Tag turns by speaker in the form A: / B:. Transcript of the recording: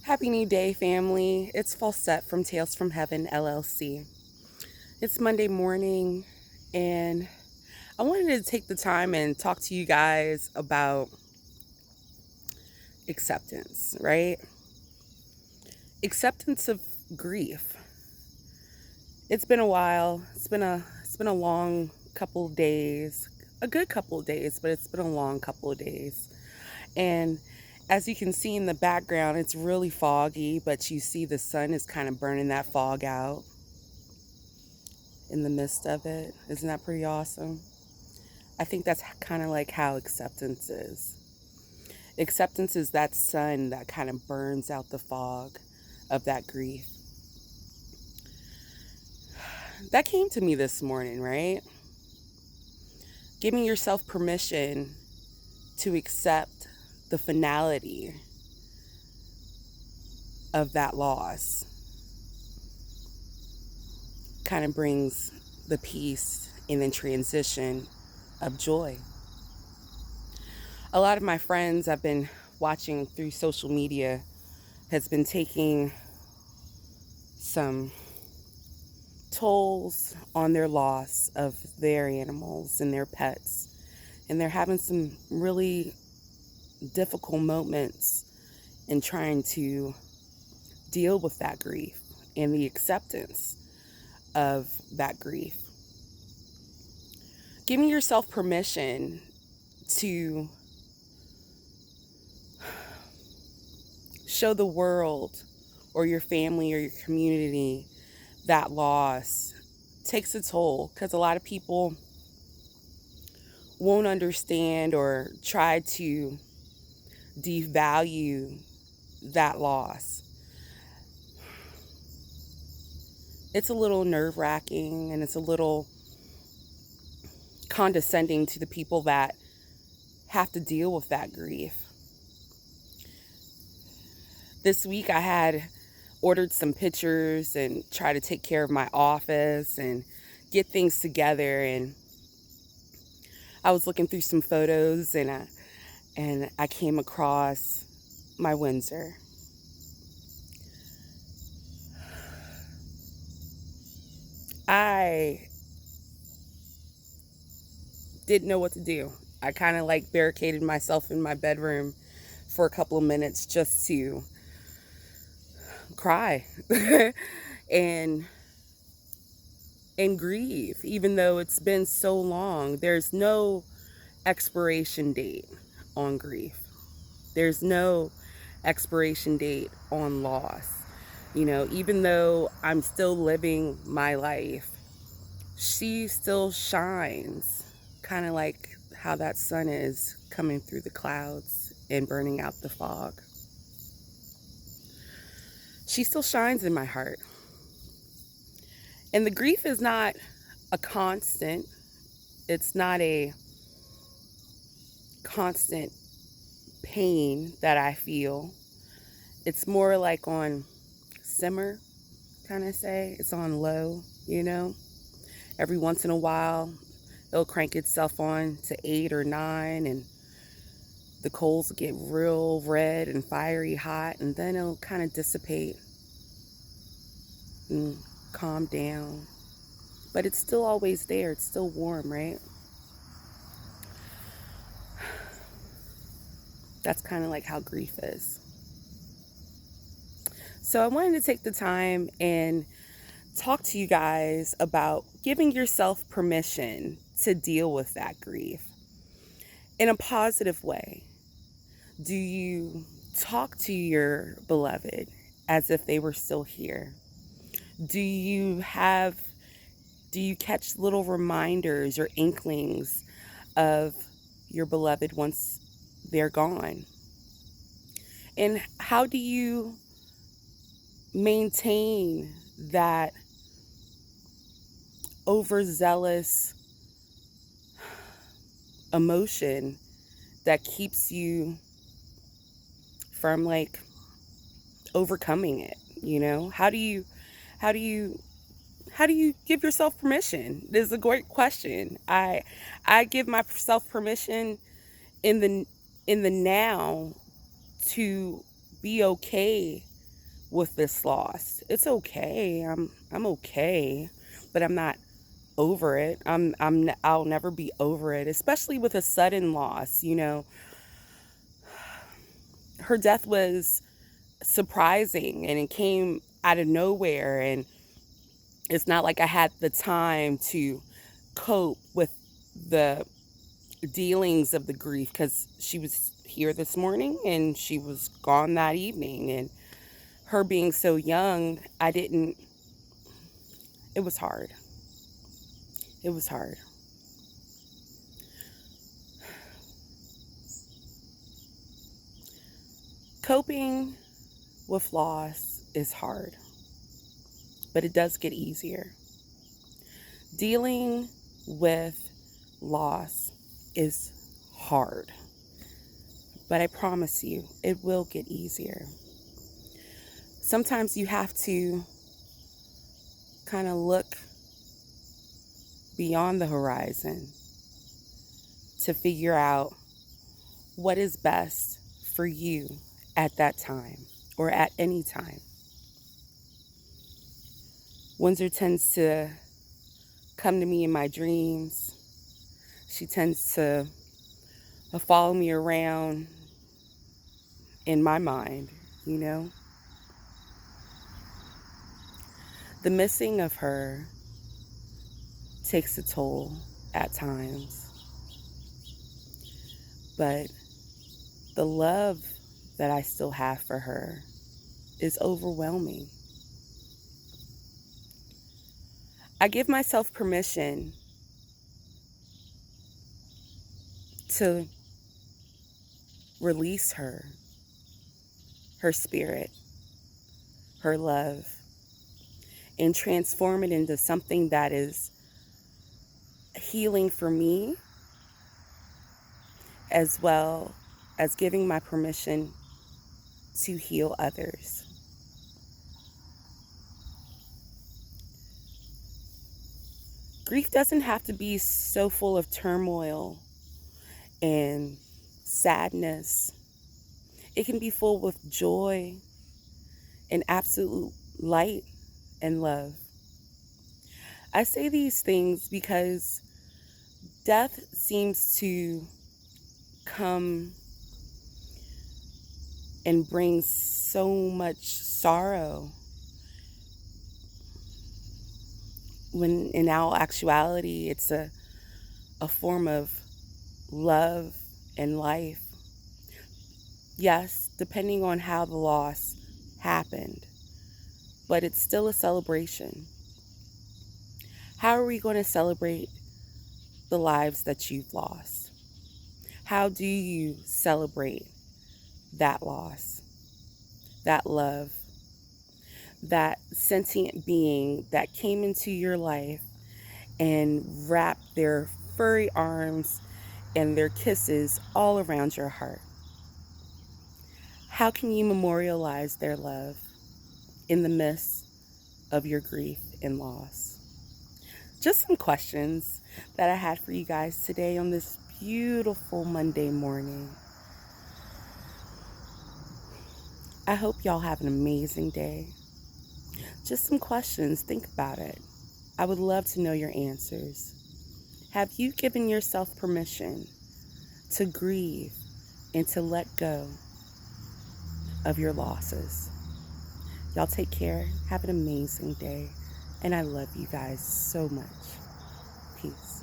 A: Happy New Day, family. It's Falsette from Tales from Heaven, LLC. It's Monday morning, and I wanted to take the time and talk to you guys about acceptance, right? Acceptance of grief. It's been a while. It's been a long couple of days, a good couple of days, but it's been a long couple of days. And as you can see in the background, it's really foggy, but you see the sun is kind of burning that fog out in the midst of it. Isn't that pretty awesome? I think that's kind of like how acceptance is. Acceptance is that sun that kind of burns out the fog of that grief. That came to me this morning, right? Giving yourself permission to accept the finality of that loss kind of brings the peace and then transition of joy. A lot of my friends I've been watching through social media has been taking some tolls on their loss of their animals and their pets. And they're having some really difficult moments in trying to deal with that grief and the acceptance of that grief. Giving yourself permission to show the world or your family or your community that loss takes a toll, because a lot of people won't understand or try to devalue that loss. It's a little nerve-wracking, and it's a little condescending to the people that have to deal with that grief. This week I had ordered some pictures and try to take care of my office and get things together, and I was looking through some photos and I came across my Windsor. I didn't know what to do. I kind of like barricaded myself in my bedroom for a couple of minutes just to cry and grieve, even though it's been so long. There's no expiration date on grief. There's no expiration date on loss. Even though I'm still living my life, she still shines, kind of like how that sun is coming through the clouds and burning out the fog. She still shines in my heart. And the grief is not a constant. It's not a constant pain that I feel. It's more like on simmer, kind of say. It's on low, Every once in a while, it'll crank itself on to 8 or 9, and the coals will get real red and fiery hot, and then it'll kind of dissipate and calm down. But it's still always there. It's still warm, right? That's kind of like how grief is. So I wanted to take the time and talk to you guys about giving yourself permission to deal with that grief in a positive way. Do you talk to your beloved as if they were still here? Do you catch little reminders or inklings of your beloved once they're gone? And how do you maintain that overzealous emotion that keeps you from like overcoming it? How do you give yourself permission? This is a great question. I give myself permission in the now to be okay with this loss. It's okay. I'm okay, but I'm not over it. I'll never be over it, especially with a sudden loss, you know. Her death was surprising and it came out of nowhere, and it's not like I had the time to cope with the dealings of the grief, because she was here this morning and she was gone that evening, and her being so young, it was hard. It was hard. Coping with loss is hard, but it does get easier. Dealing with loss is hard, but I promise you, it will get easier. Sometimes you have to kind of look beyond the horizon to figure out what is best for you at that time or at any time. Windsor tends to come to me in my dreams. She tends to follow me around in my mind, you know. The missing of her takes a toll at times, but the love that I still have for her is overwhelming. I give myself permission to release her spirit, her love, and transform it into something that is healing for me, as well as giving my permission to heal others. Grief doesn't have to be so full of turmoil and sadness. It can be full with joy and absolute light and love. I say these things because death seems to come and bring so much sorrow, when in all actuality it's a form of love and life. Yes, depending on how the loss happened, but it's still a celebration. How are we going to celebrate the lives that you've lost? How do you celebrate that loss, that love, that sentient being that came into your life and wrapped their furry arms and their kisses all around your heart? How can you memorialize their love in the midst of your grief and loss? Just some questions that I had for you guys today on this beautiful Monday morning. I hope y'all have an amazing day. Just some questions. Think about it. I would love to know your answers. Have you given yourself permission to grieve and to let go of your losses? Y'all take care. Have an amazing day. And I love you guys so much. Peace.